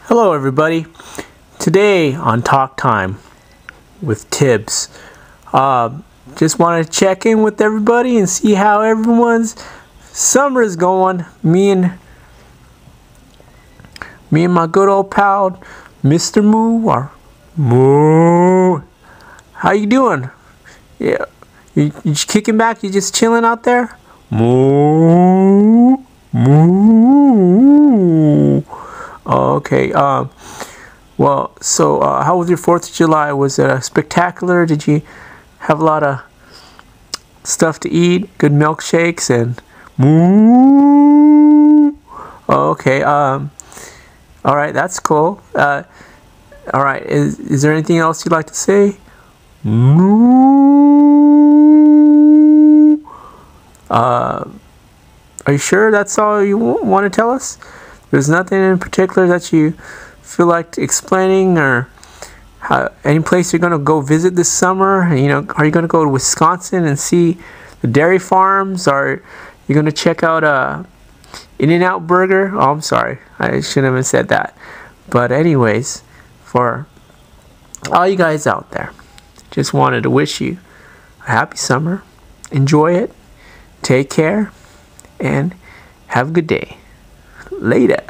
Hello everybody. Today on Talk Time with Tibbs, just want to check in with everybody and see how everyone's summer is going. Me and my good old pal Mr. Moo. How you doing? Yeah, you kicking back? You just chilling out there? Moo. Okay. Well, so how was your 4th of July? Was it spectacular? Did you have a lot of stuff to eat? Good milkshakes and moo? Okay. All right, that's cool. All right. Is there anything else you'd like to say? Moo. Are you sure that's all you want to tell us? There's nothing in particular that you feel like explaining, or any place you're going to go visit this summer? You know, are you going to go to Wisconsin and see the dairy farms? Or you going to check out In-N-Out Burger? Oh, I'm sorry. I shouldn't have said that. But anyways, for all you guys out there, just wanted to wish you a happy summer. Enjoy it. Take care. And have a good day. Later.